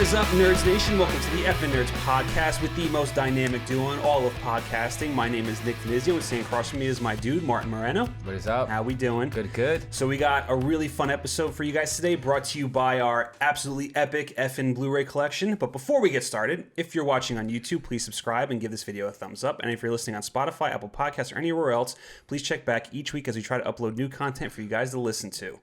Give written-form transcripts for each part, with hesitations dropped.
is up, Nerds Nation? Welcome to the FN Nerds podcast with the most dynamic duo in all of podcasting. My name is Nick Venizio, and sitting across from me is my dude, Martin Moreno. What is up? How we doing? Good. So we got a really fun episode for you guys today, brought to you by our absolutely epic FN Blu-ray collection. But before we get started, if you're watching on YouTube, please subscribe and give this video a thumbs up. And if you're listening on Spotify, Apple Podcasts, or anywhere else, please check back each week as we try to upload new content for you guys to listen to.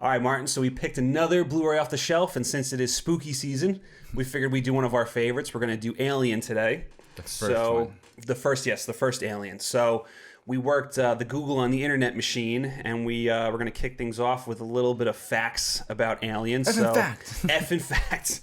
All right, Martin, so we picked another Blu-ray off the shelf, and since it is spooky season, we figured we'd do one of our favorites. We're going to do Alien today. The first one. The first Alien. So we worked the Google on the internet machine, and we're going to kick things off with a little bit of facts about Alien. F in fact.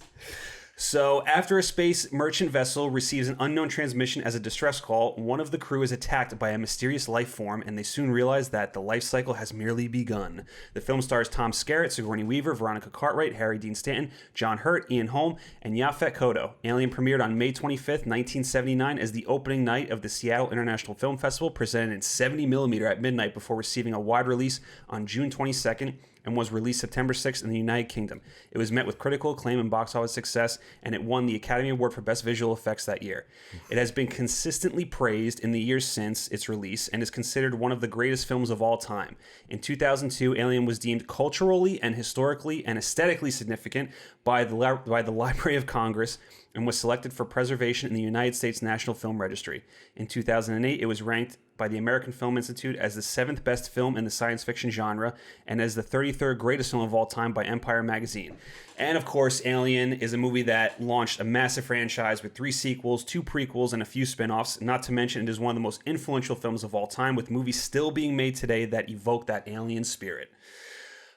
So, after a space merchant vessel receives an unknown transmission as a distress call, one of the crew is attacked by a mysterious life form, and they soon realize that the life cycle has merely begun. The film stars Tom Skerritt, Sigourney Weaver, Veronica Cartwright, Harry Dean Stanton, John Hurt, Ian Holm, and Yaphet Kotto. Alien premiered on May 25th, 1979 as the opening night of the Seattle International Film Festival, presented in 70mm at midnight before receiving a wide release on June 22nd, and was released September 6th in the United Kingdom. It was met with critical acclaim and box office success, and it won the Academy Award for Best Visual Effects that year. It has been consistently praised in the years since its release and is considered one of the greatest films of all time. In 2002, Alien was deemed culturally and historically and aesthetically significant by the Library of Congress and was selected for preservation in the United States National Film Registry. In 2008, it was ranked by the American Film Institute as the 7th best film in the science fiction genre and as the 33rd greatest film of all time by Empire magazine. And of course, Alien is a movie that launched a massive franchise with 3 sequels, 2 prequels, and a few spin-offs. Not to mention, it is one of the most influential films of all time, with movies still being made today that evoke that alien spirit.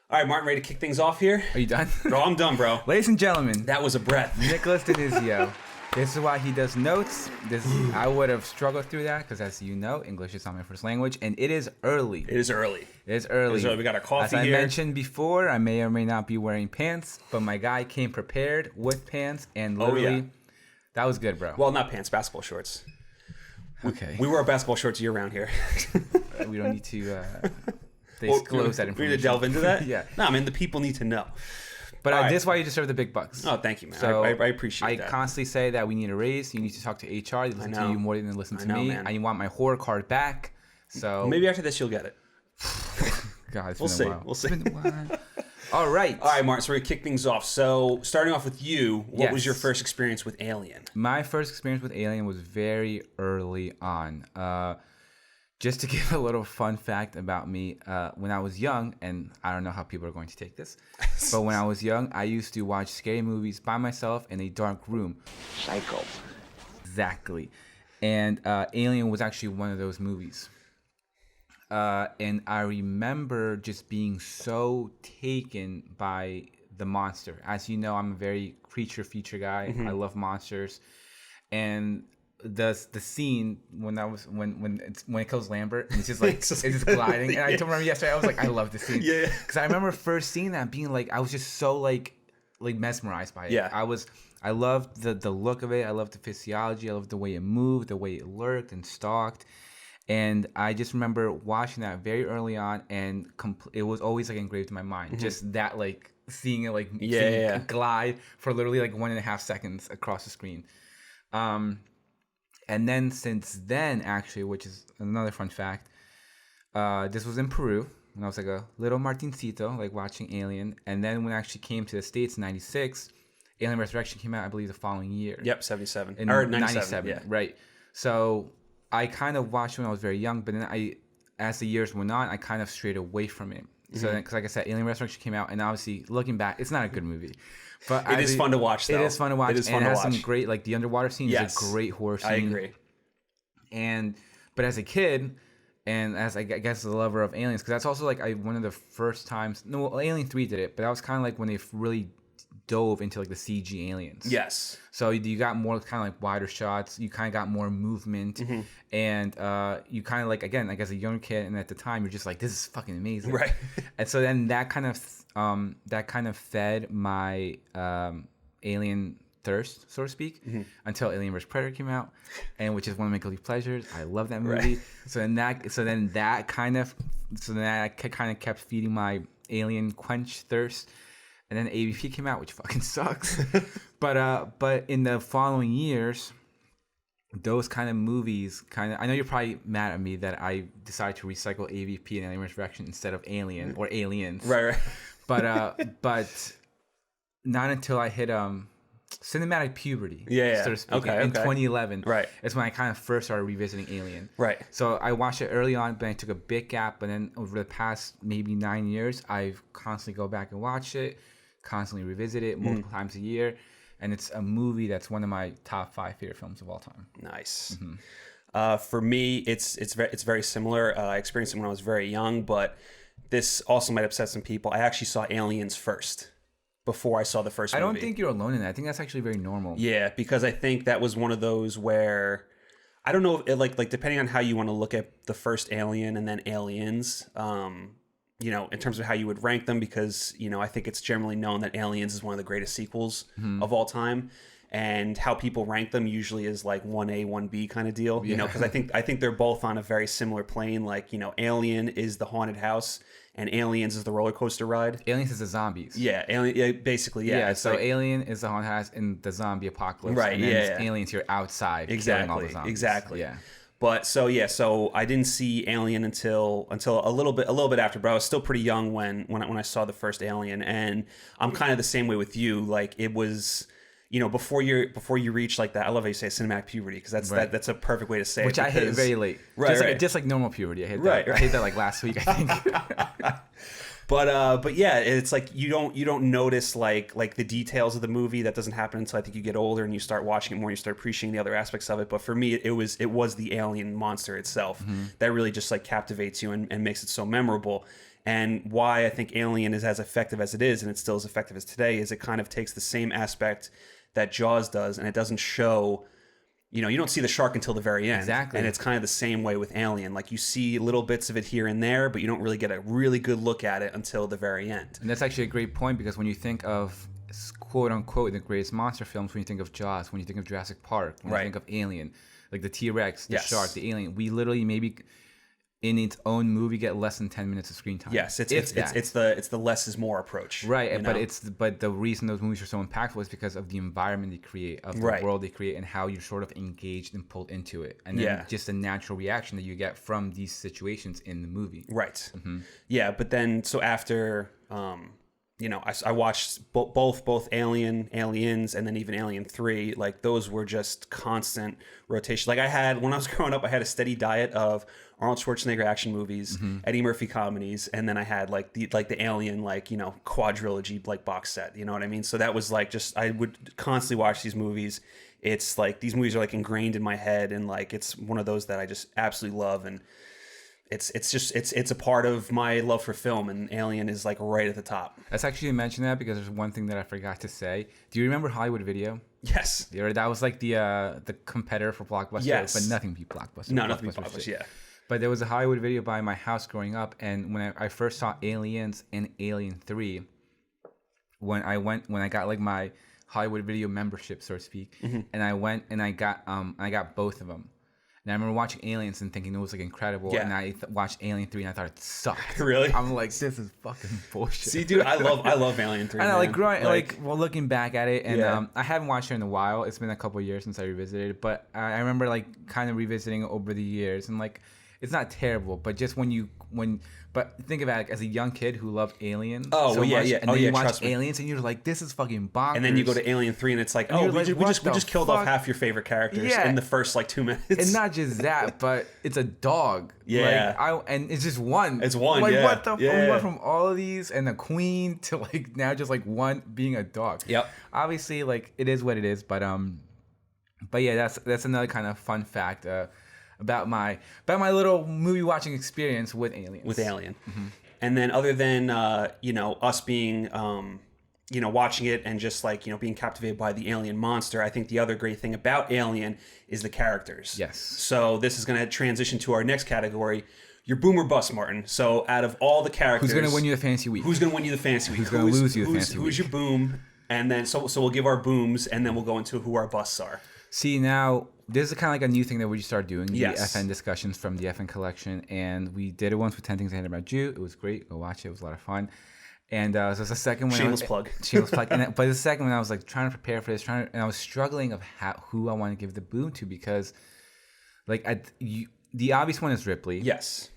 All right, Martin, ready to kick things off here? Are you done? Bro, I'm done, bro. Ladies and gentlemen, that was a breath. Nicholas Denizio. This is why he does notes. I would have struggled through that because, as you know, English is not my first language, and it is early. It is early. We got our coffee here. here. As I mentioned before, I may or may not be wearing pants, but my guy came prepared with pants, and literally, that was good, bro. Well, not pants, basketball shorts. Okay. We wear basketball shorts year round here. We don't need to disclose that information. We need to delve into that? Yeah. No, I mean, the people need to know. But this is why you deserve the big bucks. Oh, thank you, man. So I appreciate that. I constantly say that we need a raise. You need to talk to HR. They listen to you more than they listen to me. Man. I want my horror card back. So maybe after this you'll get it. God, we'll see. We'll see. All right, Martin. So we're gonna kick things off. So starting off with you, what was your first experience with Alien? My first experience with Alien was very early on. Just to give a little fun fact about me, when I was young, and I don't know how people are going to take this, but when I was young, I used to watch scary movies by myself in a dark room. Psycho. Exactly. And Alien was actually one of those movies. And I remember just being so taken by the monster. As you know, I'm a very creature feature guy. Mm-hmm. I love monsters. And the scene when it kills Lambert and it's just like it's just gliding, and I remember yesterday I was like, I love this scene, because I remember first seeing that being like, I was just so like mesmerized by it. I loved the look of it. I loved the physiology. I loved the way it moved, the way it lurked and stalked. And I just remember watching that very early on, and it was always like engraved in my mind. Mm-hmm. Just that, like seeing it like glide for literally like 1.5 seconds across the screen. And then since then, actually, which is another fun fact, this was in Peru when I was like a little Martincito, like watching Alien. And then when I actually came to the States in 96, Alien Resurrection came out, I believe, the following year. Yep, 77. Or 97, yeah. Right. So I kind of watched when I was very young, but then as the years went on, I kind of strayed away from it. Mm-hmm. So then, because like I said, Alien Resurrection came out, and obviously, looking back, it's not a good movie. But it is fun to watch, though. It is fun to watch. And it has some great, like the underwater scene is a great horror scene. I agree. But as a kid, and as I guess the lover of aliens, because that's also like one of the first times. No, Alien 3 did it, but that was kind of like when they really dove into like the CG aliens. Yes. So you got more kind of like wider shots. You kind of got more movement, mm-hmm. and you kind of like, again, like as a young kid, and at the time you're just like, this is fucking amazing, right? And so then that kind of fed my alien thirst, so to speak, mm-hmm. until Alien vs. Predator came out, and which is one of my guilty pleasures. I love that movie. Right. So then that kind of kept feeding my alien quench thirst. and then AVP came out, which fucking sucks. But in the following years, those kind of movies I know you're probably mad at me that I decided to recycle AVP and Alien Resurrection instead of Alien or Aliens. Right. But not until I hit cinematic puberty, so to speak, in 2011. Right. It's when I kind of first started revisiting Alien. Right. So I watched it early on, but I took a big gap. But then over the past maybe 9 years, I've constantly go back and watch it, constantly revisit it multiple times a year. And it's a movie that's one of my top 5 favorite films of all time. Nice. For me, it's very similar. I experienced it when I was very young, but this also might upset some people. I actually saw Aliens first before I saw the first movie. I don't think you're alone in that. I think that's actually very normal. Yeah, because I think that was one of those where I don't know, like depending on how you want to look at the first Alien and then Aliens. In terms of how you would rank them, because, I think it's generally known that Aliens is one of the greatest sequels of all time. And how people rank them usually is like 1A, 1B kind of deal, because I think they're both on a very similar plane. Like, Alien is the haunted house and Aliens is the roller coaster ride. Aliens is the zombies. Yeah, basically, yeah. Yeah, so Alien is the haunted house in the zombie apocalypse. Right, and then Aliens, you're outside killing all the zombies. Exactly. Yeah. But so I didn't see Alien until a little bit after, but I was still pretty young when I saw the first Alien, and I'm kind of the same way with you. Like, it was, before you reach like that. I love how you say cinematic puberty, because that's a perfect way to say it. Which I hit very late. Right, just like normal puberty. I hit that. I hit that like last week, I think. But yeah, it's like you don't notice like the details of the movie. That doesn't happen until I think you get older and you start watching it more and you start appreciating the other aspects of it. But for me, it was the alien monster itself that really just like captivates you and makes it so memorable. And why I think Alien is as effective as it is, and it's still as effective as today, is it kind of takes the same aspect that Jaws does, and it doesn't show. You don't see the shark until the very end. Exactly. And it's kind of the same way with Alien. Like, you see little bits of it here and there, but you don't really get a really good look at it until the very end. And that's actually a great point, because when you think of, quote unquote, the greatest monster films, when you think of Jaws, when you think of Jurassic Park, when you think of Alien, like the T-Rex, the shark, the alien, we literally maybe in its own movie get less than 10 minutes of screen time. Yes, it's the less is more approach. Right, but the reason those movies are so impactful is because of the environment they create, of the world they create, and how you're sort of engaged and pulled into it. And then just the natural reaction that you get from these situations in the movie. Right. Yeah, but then so after I watched both Aliens, and then even Alien 3. Like, those were just constant rotation. Like, when I was growing up, I had a steady diet of Arnold Schwarzenegger action movies, Eddie Murphy comedies, and then I had like the Alien quadrilogy box set. You know what I mean? So that was like I would constantly watch these movies. It's like these movies are like ingrained in my head, and like it's one of those that I just absolutely love, and it's a part of my love for film, and Alien is like right at the top. That's actually, you mentioned that because there's one thing that I forgot to say. Do you remember Hollywood Video? Yes. That was like the competitor for Blockbuster. Yes. But nothing beat Blockbuster. No, nothing beat Blockbuster, yeah. But there was a Hollywood Video by my house growing up, and when I first saw Aliens and Alien 3, when I got like my Hollywood Video membership, so to speak, and I went and I got both of them. And I remember watching Aliens and thinking it was like incredible, and I watched Alien 3 and I thought it sucked. Really? I'm like, this is fucking bullshit. See, dude, I love Alien 3. I know, looking back at it, and I haven't watched it in a while. It's been a couple of years since I revisited it, but I remember like kind of revisiting it over the years, and like it's not terrible, but just but think about it, like, as a young kid who loved Aliens and then you watch Aliens and you're like, this is fucking bonkers. And then you go to Alien 3 and it's like, we just killed off half your favorite characters in the first like 2 minutes. And not just that, but it's a dog. Yeah. And it's just one. It's one, like, what the fuck? We went from all of these and a queen to like now just like one being a dog. Yep. Obviously, like, it is what it is, but yeah, that's another kind of fun fact about my little movie watching experience with Aliens. And then other than us being watching it and just like being captivated by the alien monster, I think the other great thing about Alien is the characters. Yes. So this is going to transition to our next category. Your boom or bust, Martin. So out of all the characters, who's going to win you the fantasy week? Who's going to win you the fantasy week? Who's going to lose you the fantasy week? Who's your boom? And then so we'll give our booms, and then we'll go into who our busts are. See, now this is kind of like a new thing that we just started doing, the FN discussions from the FN collection, and we did it once with 10 Things I Hate About You. It was great. Go watch it. It was a lot of fun. And so it's the second one. Shameless plug. Shameless plug. But the second one, I was like trying to prepare for this, and I was struggling of who I want to give the boom to, because like the obvious one is Ripley. Yes.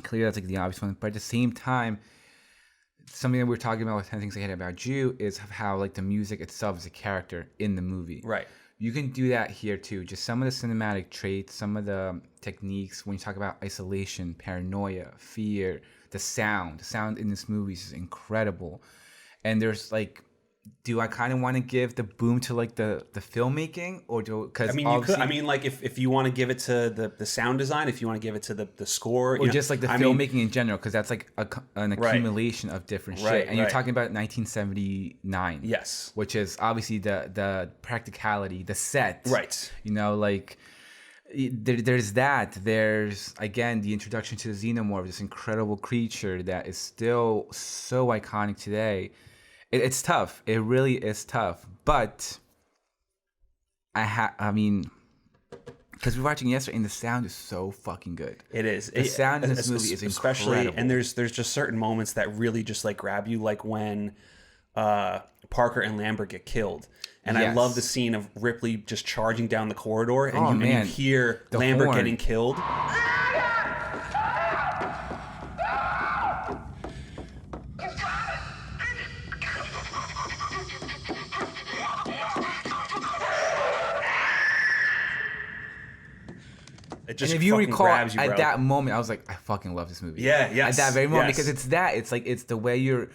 Clearly that's like the obvious one. But at the same time, something that we were talking about with 10 Things I Hate About You is how like the music itself is a character in the movie. Right. You can do that here too. Just some of the cinematic traits, some of the techniques when you talk about isolation, paranoia, fear, the sound in this movie is incredible. And there's like, do I kind of want to give the boom to like the filmmaking, or because I mean, you could. I mean, like if you want to give it to the sound design, if you want to give it to the score, or just like the filmmaking in general, because that's like an accumulation of different shit. And you're talking about 1979, yes, which is obviously the practicality, the set, right? You know, like there's that. There's again the introduction to the xenomorph, this incredible creature that is still so iconic today. It's tough. It really is tough. But I mean, because we were watching yesterday, and the sound is so fucking good. It is. The sound in this movie is especially, incredible. And there's just certain moments that really just like grab you, like when Parker and Lambert get killed. And I love the scene of Ripley just charging down the corridor, and you hear the Lambert horn getting killed. It just and if you recall, grabs you, at that moment, I was like, I fucking love this movie. Yeah, yes. At that very moment, because it's like it's the way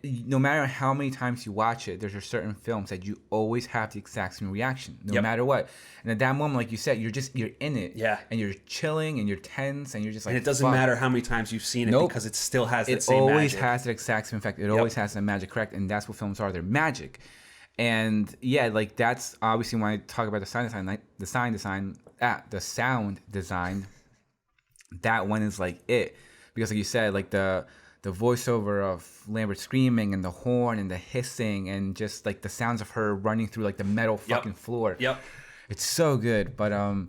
no matter how many times you watch it, there's a certain films that you always have the exact same reaction, no matter what. And at that moment, like you said, you're in it. Yeah. And you're chilling and you're tense and you're just like, and it doesn't matter how many times you've seen it, because it still has that same magic. It always has the exact same effect. It always has that magic, correct? And that's what films are. They're magic. And yeah, like that's obviously when I talk about the sound design, that one is like it. Because like you said, like the voiceover of Lambert screaming and the horn and the hissing and just like the sounds of her running through like the metal fucking floor. Yep. It's so good. But I'll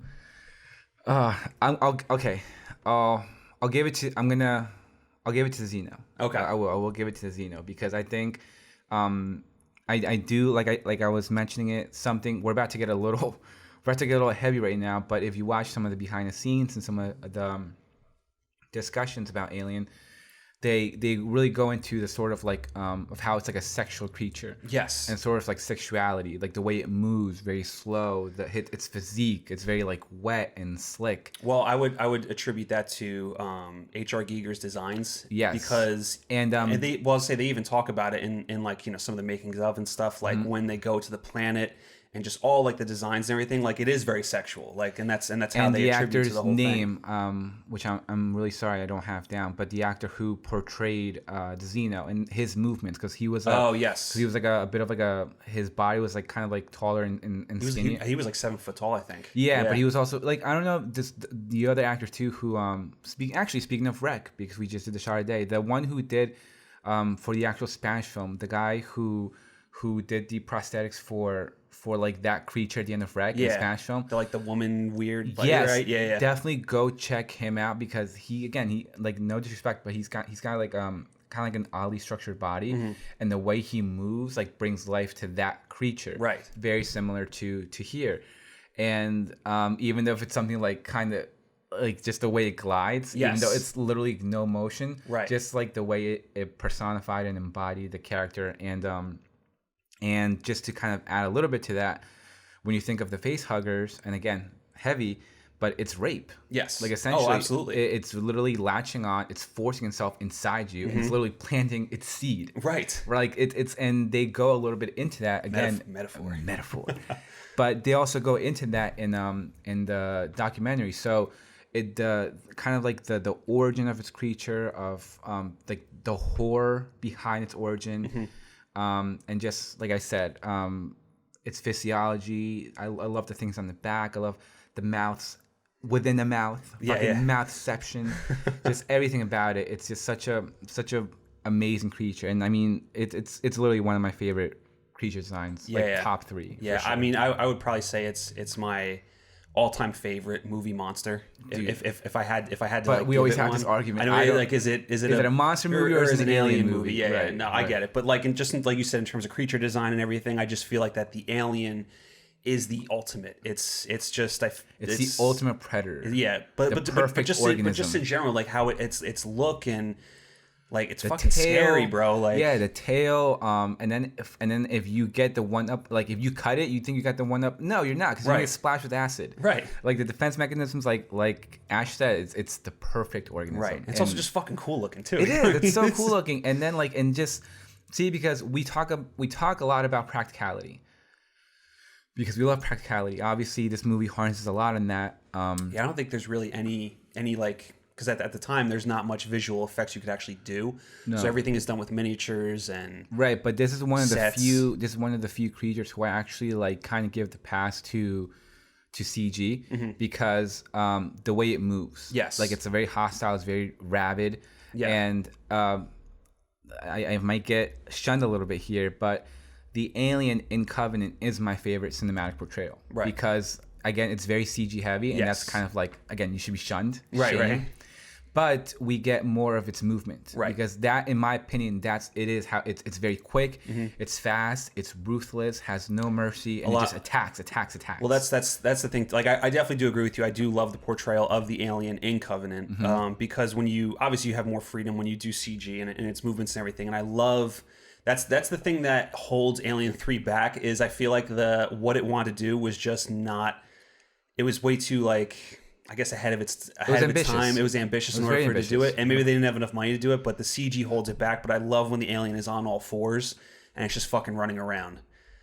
give it to Zeno. Okay. I will give it to Zeno, because I think I do like I was mentioning it, something we're about to get a little heavy right now, but if you watch some of the behind the scenes and some of the discussions about Alien, they really go into the sort of like of how it's like a sexual creature. Yes. And sort of like sexuality, like the way it moves, very slow. Its physique, it's very like wet and slick. Well, I would attribute that to H.R. Giger's designs. Yes. Because and they even talk about it in like, you know, some of the makings of and stuff, like when they go to the planet. And just all like the designs and everything, like it is very sexual, like, and that's how they attribute to the whole thing. Name, which I'm really sorry I don't have down, but the actor who portrayed Xeno and his movements, because he was he was like a bit of like his body was like kind of like taller and skinny. He was like 7 foot tall, I think. Yeah, but he was also like, I don't know, the other actor too who speaking of Rec, because we just did the shot today, the one who did for the actual Spanish film, the guy who did the prosthetics for like that creature at the end of Rec in the Spanish film. Like the woman weird buddy, yes, right? Yeah. Definitely go check him out, because he like, no disrespect, but he's got like kind of like an oddly structured body, and the way he moves like brings life to that creature. Right. Very similar to here. And even though if it's something like kind of like just the way it glides, even though it's literally no motion, right? Just like the way it personified and embodied the character. And just to kind of add a little bit to that, when you think of the face huggers, and again, heavy, but it's rape. Yes. Like essentially, absolutely. It's literally latching on, it's forcing itself inside you, and it's literally planting its seed. Right. Like it's and they go a little bit into that again. Metaphor. But they also go into that in the documentary. So it kind of like the origin of its creature, of like the horror behind its origin. And just like I said, its physiology. I love the things on the back. I love the mouths within the mouth. Mouthception. Just everything about it. It's just such a amazing creature. And I mean, it's literally one of my favorite creature designs. Top 3. Yeah, sure. I mean, I would probably say it's my all-time favorite movie monster. If I had to, but like, we always have this argument. I know, like, is it a monster movie or is it an alien movie? Yeah, right, yeah. No, I get it. But like, like you said, in terms of creature design and everything, I just feel like that the Alien is the ultimate. It's the ultimate predator. Yeah, but just in general, like how its look and. Like, it's fucking scary, bro. Like, yeah, the tail. And then if you get the one up, like if you cut it, you think you got the one up. No, you're not, because you're gonna get splashed with acid. Right. Like the defense mechanisms, like Ash said, it's the perfect organism. Right. It's also just fucking cool looking too. It is. It's so cool looking. And then because we talk a lot about practicality. Because we love practicality. Obviously, this movie harnesses a lot in that. Yeah, I don't think there's really any like. Because at the time, there's not much visual effects you could actually do. No. So everything is done with miniatures and right. But this is one of sets. the few creatures who I actually like kind of give the pass to CG because the way it moves. Yes. Like it's a very hostile. It's very rabid. Yeah. And I might get shunned a little bit here, but the Alien in Covenant is my favorite cinematic portrayal. Right. Because again, it's very CG heavy, and that's kind of like, again, you should be shunned. Right. Shamed. Right. But we get more of its movement, right? Because that, in my opinion, it's very quick, it's fast, it's ruthless, has no mercy, and it just attacks. Well, that's the thing. Like, I definitely do agree with you. I do love the portrayal of the Alien in Covenant, because when you have more freedom when you do CG and its movements and everything, and I love. That's the thing that holds Alien 3 back is I feel like what it wanted to do was just not. It was way too like. I guess ahead of its time. It was ambitious in order for it to do it. And maybe they didn't have enough money to do it, but the CG holds it back. But I love when the alien is on all fours and it's just fucking running around.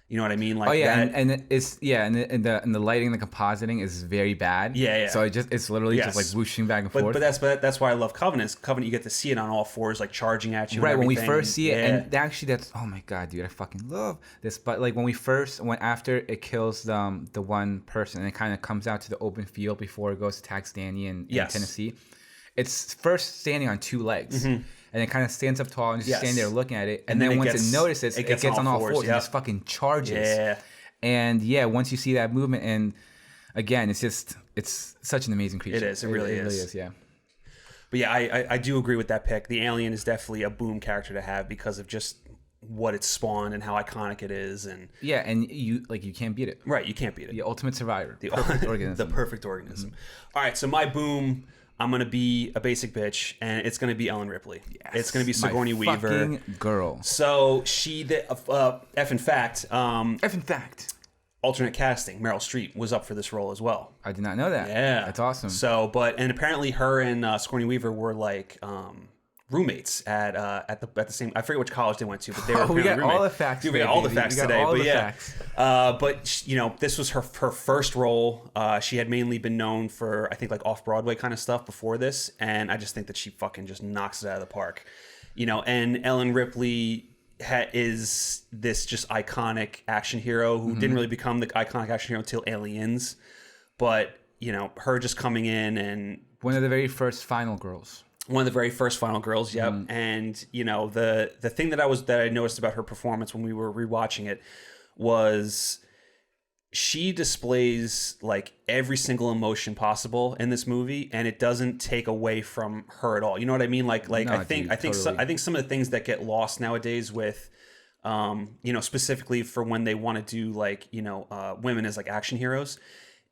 You know what I mean? Like, and it's and the lighting and the compositing is very bad. Yeah. So it's literally just like whooshing back and forth. But that's why I love Covenant. Covenant, you get to see it on all fours, like charging at you. Right, when we first see it, and actually that's oh my god, dude, I fucking love this. But like when after it kills the one person and it kind of comes out to the open field before it goes to attack Danny in Tennessee, it's first standing on two legs. And it kind of stands up tall and just standing there looking at it. And then once it notices, it gets on all fours and just fucking charges. Yeah. And once you see that movement, and again, it's such an amazing creature. It is. It really is. Yeah. But yeah, I do agree with that pick. The alien is definitely a boom character to have because of just what it's spawned and how iconic it is. And and you can't beat it. Right, you can't beat it. The ultimate survivor. The perfect organism. The perfect organism. All right, so my boom. I'm going to be a basic bitch, and it's going to be Ellen Ripley. Yes. It's going to be Sigourney Weaver. Fucking girl. So she, FN Fact, alternate casting, Meryl Streep was up for this role as well. I did not know that. Yeah. That's awesome. So, and apparently her and Sigourney Weaver were like roommates at the same. I forget which college they went to, but they were. We got roommates. All the facts. We got all the facts today. But facts. But this was her first role. She had mainly been known for I think like off Broadway kind of stuff before this, and I just think that she fucking just knocks it out of the park. And Ellen Ripley is this just iconic action hero who didn't really become the iconic action hero until Aliens, but her just coming in and one of the very first final girls. One of the very first final girls, yep. And the thing that I noticed about her performance when we were rewatching it was she displays like every single emotion possible in this movie, and it doesn't take away from her at all. You know what I mean? Like no, I think some of the things that get lost nowadays with specifically for when they want to do like women as like action heroes.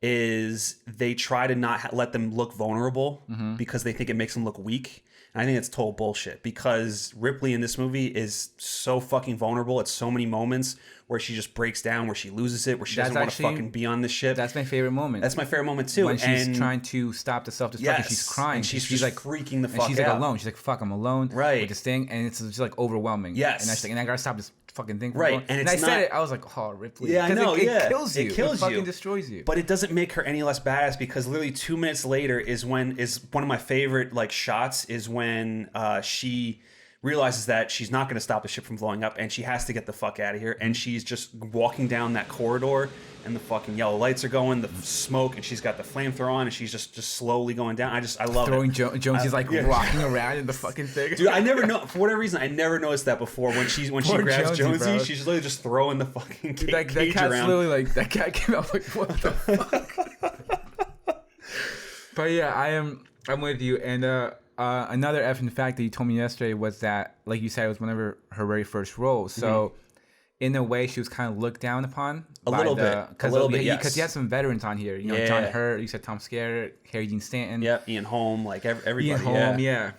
Is they try to not let them look vulnerable because they think it makes them look weak. And I think it's total bullshit because Ripley in this movie is so fucking vulnerable at so many moments where she just breaks down, where she loses it, where she doesn't want to fucking be on the ship. That's my favorite moment. That's my favorite moment too. When she's trying to stop the self-destruct and she's crying. And she's like freaking the fuck out. And she's like alone. She's like, fuck, I'm alone. Right. With this thing. And it's just like overwhelming. Yes. And I and I gotta stop this fucking thing from right. going. And I said it, I was like, oh, Ripley. Yeah, I know. It kills you. It kills you. It fucking destroys you. But it doesn't make her any less badass because literally 2 minutes later is one of my favorite like shots is when she realizes that she's not going to stop the ship from blowing up and she has to get the fuck out of here, and she's just walking down that corridor and the fucking yellow lights are going, the smoke, and she's got the flamethrower on and she's just slowly going down. I love throwing it. Jonesy's like rocking around in the fucking thing. Dude, I never know, for whatever reason I never noticed that before when she grabs Jonesy, she's literally just throwing the fucking cage that cat's around. Literally like that cat came out like what the fuck. But yeah, I'm with you. And another effing fact that you told me yesterday was that, like you said, it was one of her very first roles. So in a way, she was kind of looked down upon. A little bit. Because you had some veterans on here. You know, Yeah. John Hurt, you said Tom Skerritt, Harry Dean Stanton. Yep, Ian Holm, like everybody. Ian Holm, yeah.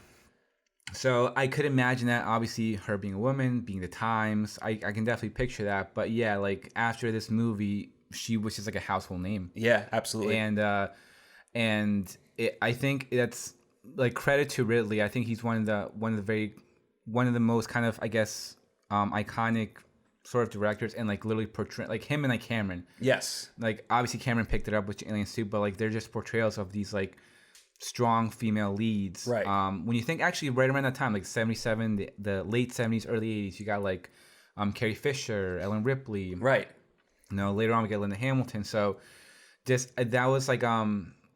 So I could imagine that, obviously, her being a woman, being the times. I can definitely picture that. But yeah, like after this movie, she was just like a household name. Yeah, absolutely. And I think that's like credit to Ridley. I think he's one of the most kind of, I guess, iconic sort of directors, and like literally portray like him and like Cameron. Yes. Like obviously Cameron picked it up with Alien Soup, but like they're just portrayals of these like strong female leads. Right. When you think actually right around that time, like 77, the late 70s, early 80s, you got like Carrie Fisher, Ellen Ripley. Right. You know, later on we get Linda Hamilton. So just that was like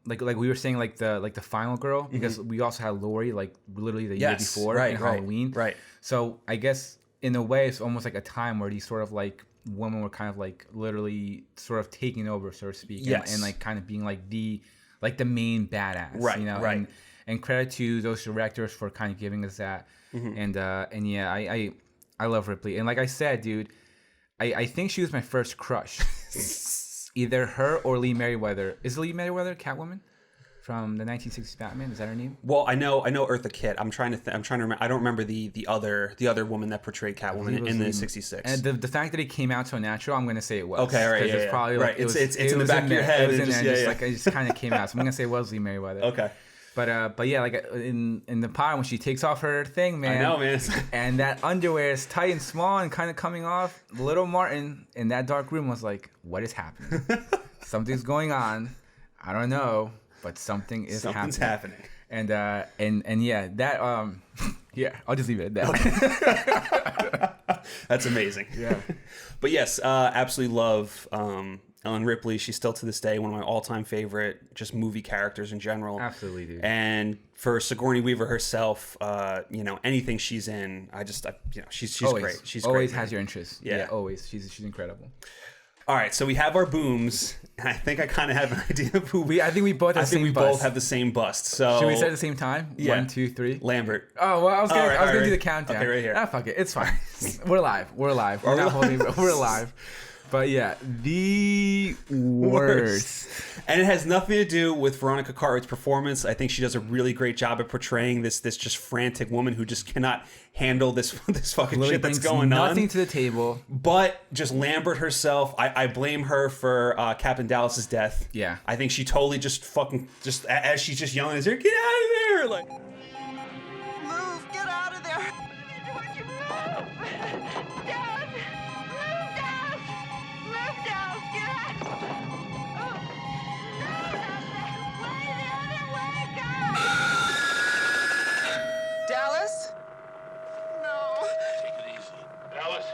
we were saying like the final girl, because we also had Laurie like literally the year before in Halloween. Right. So I guess in a way it's almost like a time where these sort of like women were kind of like literally sort of taking over, so to speak. Yes. And like kind of being like the main badass. Right. You know. Right. And credit to those directors for kind of giving us that. And yeah, I love Ripley. And like I said, dude, I think she was my first crush. Either her or Lee Merriweather. Is Lee Merriweather Catwoman from the 1960s Batman? Is that her name? Well, I know Eartha Kitt. I'm trying to remember. I don't remember the other woman that portrayed Catwoman in the 66. And the fact that it came out so natural, I'm going to say it was. Okay, all right. It's probably like, right. It's in the back of your head. It was in there. Like it just kind of came out. So I'm going to say it was Lee Merriweather. Okay. But yeah, like in the part when she takes off her thing, man. I know, man. And that underwear is tight and small and kind of coming off. Little Martin in that dark room was like, "What is happening? Something's going on. I don't know, but something's happening." And yeah, that yeah, I'll just leave it at that. Okay. That's amazing. Yeah. But yes, absolutely love Ellen Ripley. She's still to this day one of my all-time favorite just movie characters in general. Absolutely, dude. And for Sigourney Weaver herself, anything she's in, she's always great. She's always great, has your interest. Yeah, always. She's incredible. All right, so we have our booms, and I think I kind of have an idea of who. I think we both have the same bust. So should we say at the same time? Yeah. 1, 2, 3. Lambert. Oh well, I was gonna do the countdown. Okay, right here. Ah, fuck it, it's fine. We're live. We're not holding. We're live. But yeah, the worst. And it has nothing to do with Veronica Cartwright's performance. I think she does a really great job at portraying this just frantic woman who just cannot handle this fucking Literally shit that's going on. Nothing to the table. But just Lambert herself, I blame her for Captain Dallas's death. Yeah. I think she totally just as she's just yelling at her, get out of there! Like, move, get out of there! Don't you move! Dad! Move, Dad! Move, Dad! Get out! Oh. No, not that way! Go! Dallas? No. Take it easy. Dallas?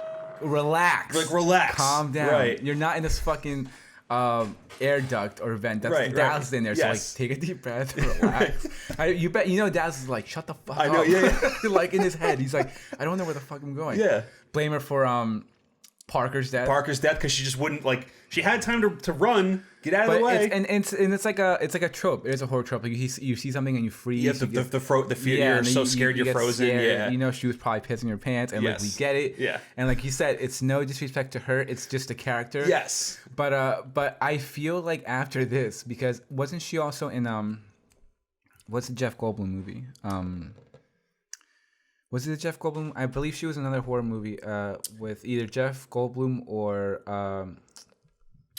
Relax. Like, relax. Calm down. Right. You're not in this fucking air duct or vent. That's Right, Dallas in there. Yes. So like, take a deep breath. Relax. Dallas is like, shut the fuck up. I know. Yeah. Like in his head, he's like, I don't know where the fuck I'm going. Yeah. Blame her for Parker's death. Because she just wouldn't, like, she had time to run, get out of the way. It's like a trope. It is a horror trope. Like you see something and you freeze. Yeah, the fear. Yeah, you're so scared you're get frozen. scared. Yeah. You know, she was probably pissing her pants, and like we get it. Yeah. And like you said, it's no disrespect to her. It's just a character. Yes. But I feel like after this, because wasn't she also in what's the Jeff Goldblum movie? Was it the Jeff Goldblum? I believe she was in another horror movie with either Jeff Goldblum or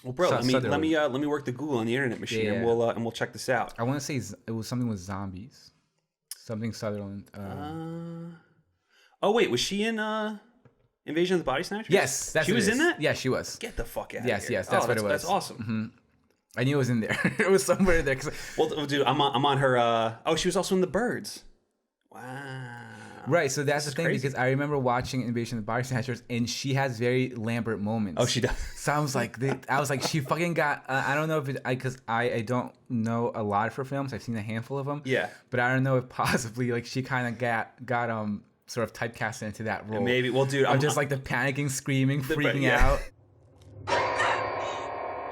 well, bro, let me work the Google on the internet machine, Yeah. and we'll check this out. I want to say it was something with zombies, something Sutherland. Oh wait, was she in Invasion of the Body Snatchers? Yes, she was in that. Yeah, she was. Get the fuck out. Yes, of here. yes, that's what it was. That's awesome. Mm-hmm. I knew it was in there. It was somewhere there. Well, dude, I'm on her. She was also in The Birds. Wow. Right, so that's the thing, crazy. because I remember watching Invasion of the Body Snatchers, and she has very Lambert moments. Oh, she does. So I was like, she fucking got. I don't know if because I don't know a lot of her films. I've seen a handful of them. Yeah. But I don't know if possibly like she kind of got sort of typecast into that role. And maybe. Well, dude, I'm just like the panicking, screaming, freaking yeah. out.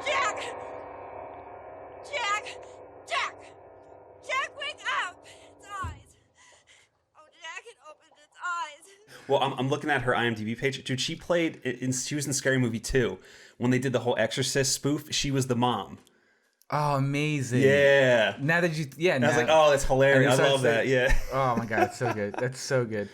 Jack! Jack! Jack! Well, I'm looking at her IMDb page. Dude, she was in Scary Movie 2. When they did the whole Exorcist spoof, she was the mom. Oh, amazing. Yeah. Now that you... Yeah, I was like, oh, that's hilarious. I love that. Yeah. Oh, my God. It's so good. That's so good.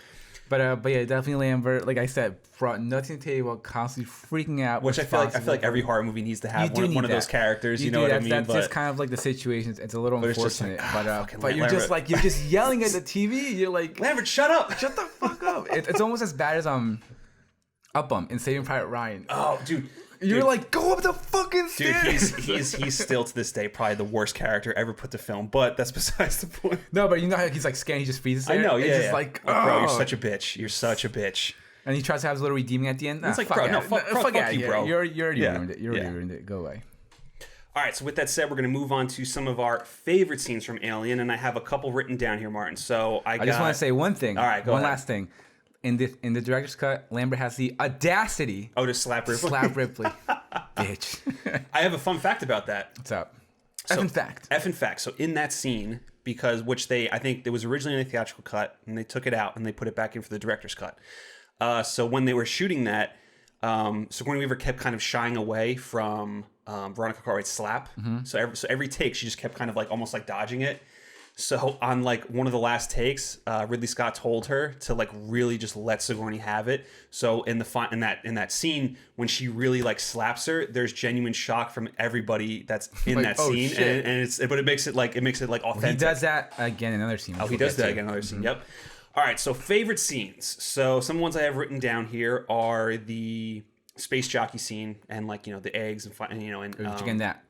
But yeah, definitely Lambert. Like I said, brought nothing to the table, constantly freaking out. Which I feel like every horror movie needs to have one of those characters. You know what I mean? That's just kind of like the situations. It's a little unfortunate. But you're Lambert. you're just yelling at the TV. You're like, Lambert, shut up! Shut the fuck up! It's almost as bad as Up in Saving Private Ryan. Oh, dude. You're like, go up the fucking stairs. Dude, he's still to this day probably the worst character ever put to film, but that's besides the point. No, but you know how he's like scared, he just freezes there? I know, yeah. It's just yeah. like, bro, you're such a bitch. You're such a bitch. And he tries to have his little redeeming at the end. It's like, bro, no, fuck you, bro. You already ruined it. You already ruined it. Go away. All right, so with that said, we're going to move on to some of our favorite scenes from Alien, and I have a couple written down here, Martin. So I just want to say one thing. All right, go ahead. One last thing. In the director's cut, Lambert has the audacity to slap Ripley. Bitch. I have a fun fact about that. What's up? Effing fact. So in that scene, I think it was originally in the theatrical cut, and they took it out and they put it back in for the director's cut. So when they were shooting that, Sigourney Weaver kept kind of shying away from Veronica Cartwright's slap. Mm-hmm. So every take, she just kept kind of like almost like dodging it. So on like one of the last takes, Ridley Scott told her to like really just let Sigourney have it. So in that scene when she really like slaps her, there's genuine shock from everybody that's in like, that scene, but it makes it like authentic. Well, he does that again in another scene. Oh, he does that again in another scene. Yep. All right. So favorite scenes. So some ones I have written down here are the space jockey scene and like the eggs and again that.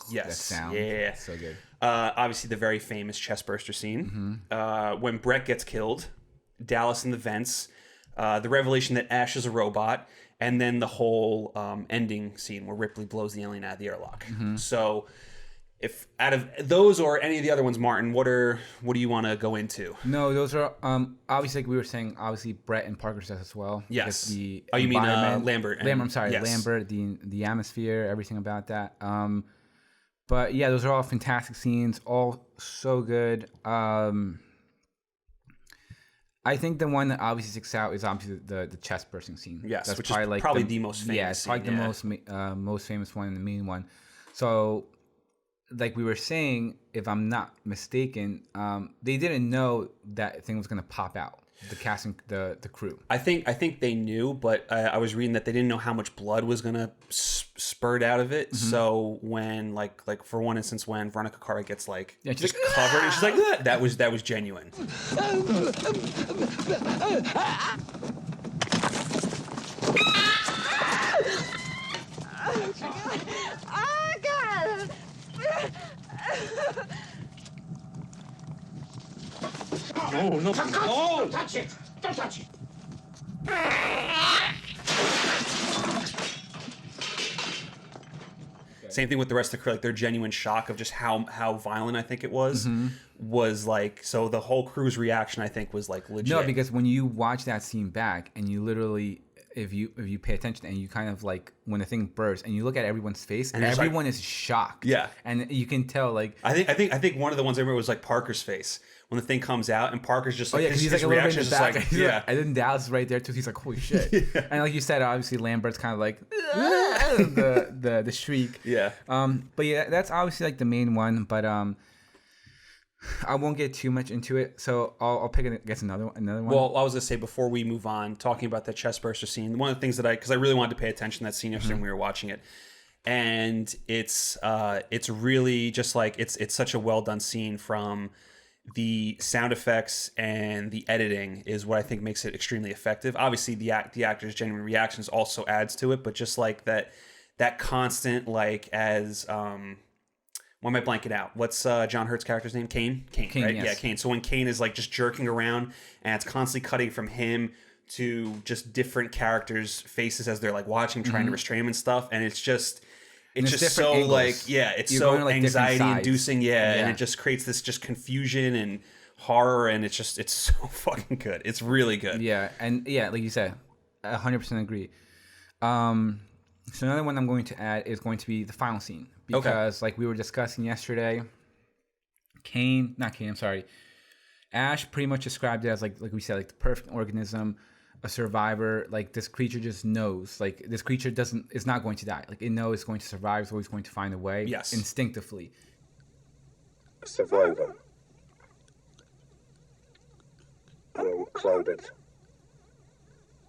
Yes. That sound. Yeah. So good. Obviously, the very famous chestburster scene. When Brett gets killed, Dallas in the vents, the revelation that Ash is a robot, and then the whole ending scene where Ripley blows the alien out of the airlock. So, if out of those or any of the other ones, Martin, what do you want to go into? No, those are obviously, like we were saying, obviously Brett and Parker says as well. Yes. You mean Lambert? I'm sorry, yes. Lambert, the atmosphere, everything about that. But yeah, those are all fantastic scenes, all so good. I think the one that obviously sticks out is obviously the chest bursting scene. Yes, that's which is probably the most famous. Yeah, it's probably the most famous one and the main one. So, like we were saying, if I'm not mistaken, they didn't know that thing was gonna pop out. The casting, the crew. I think they knew, but I was reading that they didn't know how much blood was gonna spurt out of it. So when like for one instance, when Veronica Cartwright gets just covered, and she's like, ah! that was genuine. Oh, God! No, don't touch it! Don't touch it! Same thing with the rest of the crew. Like their genuine shock of just how violent I think it was like. So the whole crew's reaction I think was like legit. No, because when you watch that scene back and you literally, if you pay attention and you kind of like when the thing bursts and you look at everyone's face and everyone is shocked. Yeah, and you can tell like I think one of the ones I remember was like Parker's face when the thing comes out and Parker's just like because he's like a little bit in the back. Like, yeah, and then Dallas is right there too. He's like, holy shit. And like you said, obviously Lambert's kind of like the shriek. Yeah. But yeah, that's obviously like the main one. But I won't get too much into it, so I'll pick I guess another one. Well, I was gonna say before we move on, talking about that chest burster scene. One of the things that because I really wanted to pay attention to that scene yesterday when we were watching it, and it's really just like it's such a well done scene. From the sound effects and the editing is what I think makes it extremely effective. Obviously, the actors' genuine reactions also adds to it, but just like that constant like as why am I blanking out? What's John Hurt's character's name? Kane, right? Yes. Yeah, Kane. So when Kane is like just jerking around and it's constantly cutting from him to just different characters' faces as they're like watching, trying to restrain him and stuff, and it's just so angles. Like it's you're so like anxiety inducing, and it just creates this just confusion and horror, and it's so fucking good. It's really good. Yeah, and like you said, 100% agree. So another one I'm going to add is going to be the final scene. Because like we were discussing yesterday, Ash pretty much described it as like we said, like the perfect organism. a survivor, like this creature just knows, like this creature is not going to die. Like it knows it's going to survive, it's always going to find a way. Yes. Instinctively. A survivor. Unclouded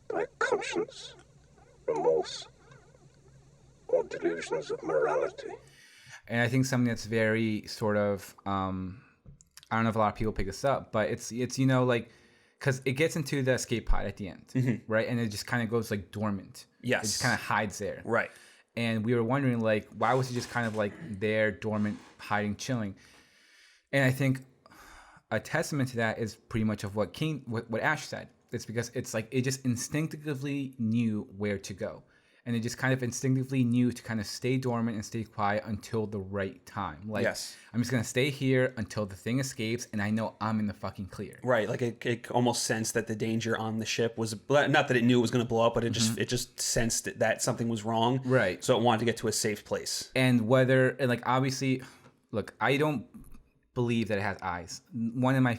by conscience, remorse, or delusions of morality. And I think something that's very sort of, I don't know if a lot of people pick this up, but it's you know, like, because it gets into the escape pod at the end, right? And it just kind of goes like dormant. Yes. It just kind of hides there. Right. And we were wondering, like, why was it just kind of like there, dormant, hiding, chilling? And I think a testament to that is pretty much of what Ash said. It's because it's like it just instinctively knew where to go. And it just kind of instinctively knew to kind of stay dormant and stay quiet until the right time. Like, yes. I'm just going to stay here until the thing escapes and I know I'm in the fucking clear. Right. Like it almost sensed that the danger on the ship was, not that it knew it was going to blow up, but it just sensed that something was wrong. Right. So it wanted to get to a safe place. And like, obviously, look, I don't believe that it has eyes. One of my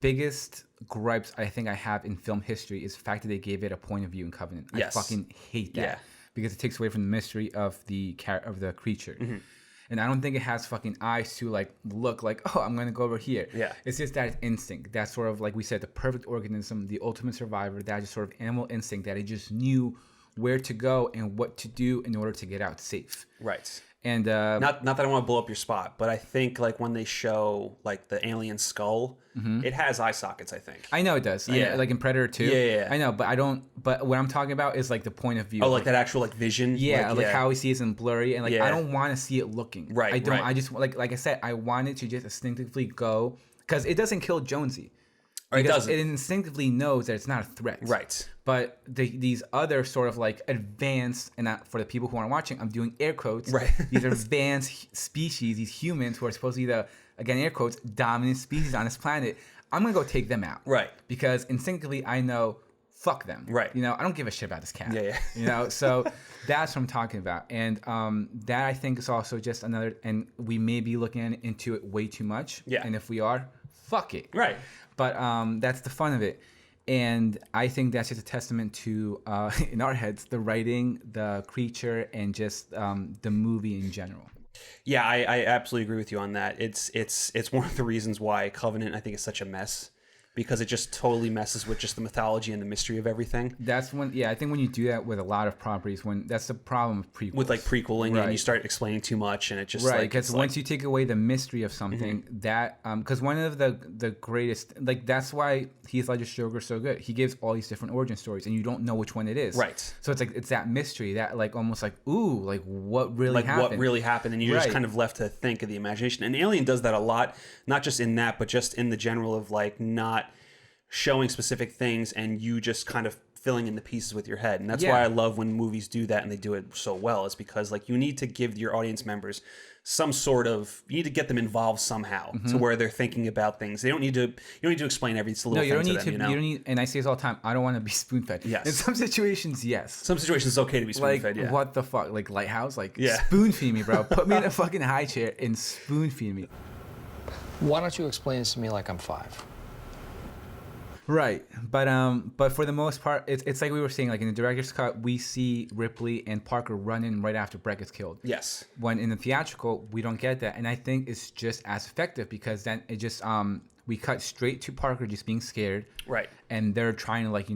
biggest gripes I think I have in film history is the fact that they gave it a point of view in Covenant. Yes. I fucking hate that. Yeah. Because it takes away from the mystery of the creature. And I don't think it has fucking eyes to like look like, oh, I'm gonna go over here. Yeah. It's just that instinct. That's sort of like we said, the perfect organism, the ultimate survivor, that just sort of animal instinct that it just knew where to go and what to do in order to get out safe. Right. And not that I want to blow up your spot, but I think like when they show like the alien skull, it has eye sockets, I think. I know it does. Yeah. Like in Predator 2. Yeah. I know, but I don't. But what I'm talking about is like the point of view. Oh, like that actual like vision. Yeah, like how he sees it in blurry, and like I don't want to see it looking. Right. I don't. Right. I just like I said, I wanted to just instinctively go because it doesn't kill Jonesy. Or it doesn't. It instinctively knows that it's not a threat. Right. But these other sort of like advanced, and for the people who aren't watching, I'm doing air quotes. Right. These are advanced species, these humans who are supposed to be the, again, air quotes, dominant species on this planet. I'm going to go take them out. Right. Because instinctively I know, fuck them. Right. You know, I don't give a shit about this cat. Yeah. You know, so that's what I'm talking about. And that I think is also just another, and we may be looking into it way too much. Yeah. And if we are, fuck it. Right. But that's the fun of it. And I think that's just a testament to, in our heads, the writing, the creature, and just the movie in general. Yeah, I absolutely agree with you on that. It's one of the reasons why Covenant, I think, is such a mess. Because it just totally messes with just the mythology and the mystery of everything. That's when, I think when you do that with a lot of properties, that's the problem with prequels. With like prequeling, right. And you start explaining too much, and it just right. like Because once you take away the mystery of something, that because one of the greatest, like that's why Heath Ledger's Joker is so good. He gives all these different origin stories, and you don't know which one it is. Right. So it's like it's that mystery that like almost like ooh, like what really happened? What really happened, and you're just kind of left to think of the imagination. And Alien does that a lot, not just in that, but just in the general of like not showing specific things and you just kind of filling in the pieces with your head. And that's why I love when movies do that and they do it so well, is because like you need to give your audience members some sort of, you need to get them involved somehow to where they're thinking about things. You don't need to explain every little thing to them, you know? You don't need, and I say this all the time, I don't want to be spoon-fed. Yes. In some situations, yes. Some situations it's okay to be spoon-fed, like, what the fuck? Like Lighthouse? Like, Yeah. spoon-feed me, bro. Put me in a fucking high chair and spoon-feed me. Why don't you explain this to me like I'm 5? Right, but for the most part, it's like we were saying, like in the director's cut, we see Ripley and Parker running right after Brett gets killed. Yes. When in the theatrical, we don't get that, and I think it's just as effective because then it just we cut straight to Parker just being scared. Right. And they're trying to like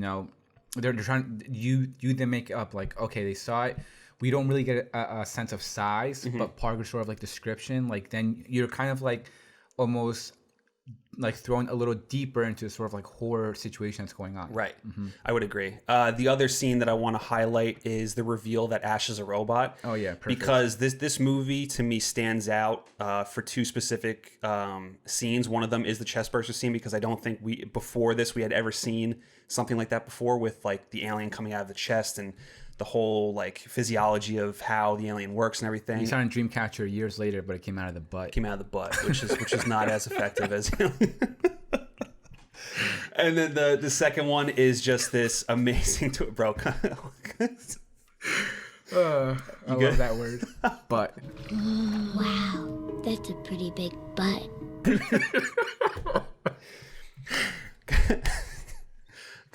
they're trying you then make up like okay they saw it. We don't really get a sense of size, but Parker's sort of like description. Like then you're kind of like almost like thrown a little deeper into sort of like horror situation that's going on. Right. I would agree. The other scene that I want to highlight is the reveal that Ash is a robot. Oh yeah, perfect. Because this movie to me stands out for two specific scenes. One of them is the chest burster scene because I don't think before this we had ever seen something like that before with like the alien coming out of the chest and the whole like physiology of how the alien works and everything. We saw it in Dreamcatcher years later, but it came out of the butt. Which is not as effective as. And then the second one is just this amazing bro. I love that word. Butt. Wow, that's a pretty big butt.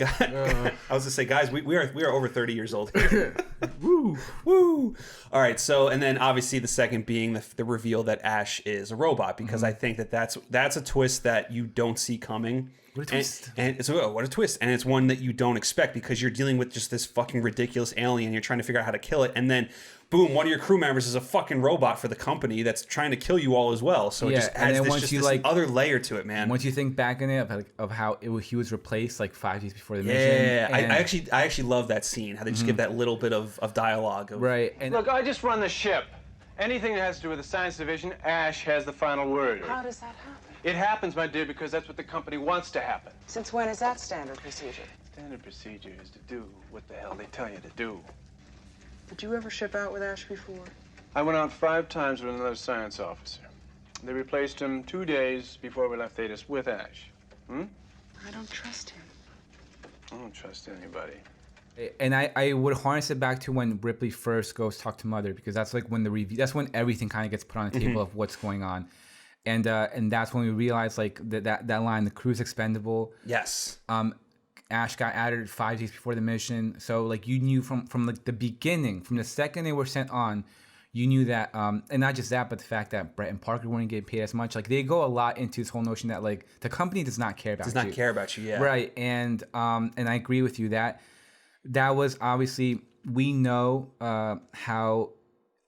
I was gonna say, guys, we are over 30 years old here. Woo. All right, so and then obviously the second being the reveal that Ash is a robot, because I think that's a twist that you don't see coming. What a twist. And so what a twist. And it's one that you don't expect, because you're dealing with just this fucking ridiculous alien. You're trying to figure out how to kill it, and then boom, one of your crew members is a fucking robot for the company that's trying to kill you all as well. So it just adds this other layer to it, man. Once you think back in it of how he was replaced like 5 days before the mission. Yeah, I actually love that scene. How they just give that little bit of dialogue. Right. And look, I just run the ship. Anything that has to do with the science division, Ash has the final word. How does that happen? It happens, my dear, because that's what the company wants to happen. Since when is that standard procedure? Standard procedure is to do what the hell they tell you to do. Did you ever ship out with Ash before? I went out 5 times with another science officer. They replaced him 2 days before we left Thetis with Ash. I don't trust him. I don't trust anybody. And I would harness it back to when Ripley first goes talk to Mother, because that's like when that's when everything kind of gets put on the table of what's going on. And that's when we realized like that line, the crew's expendable. Yes. Ash got added 5 days before the mission, so like you knew from like the beginning, from the second they were sent on, you knew that, and not just that, but the fact that Brett and Parker weren't getting paid as much. Like they go a lot into this whole notion that like the company does not care about you. Does not care about you, yeah. Right, and I agree with you that was obviously, we know how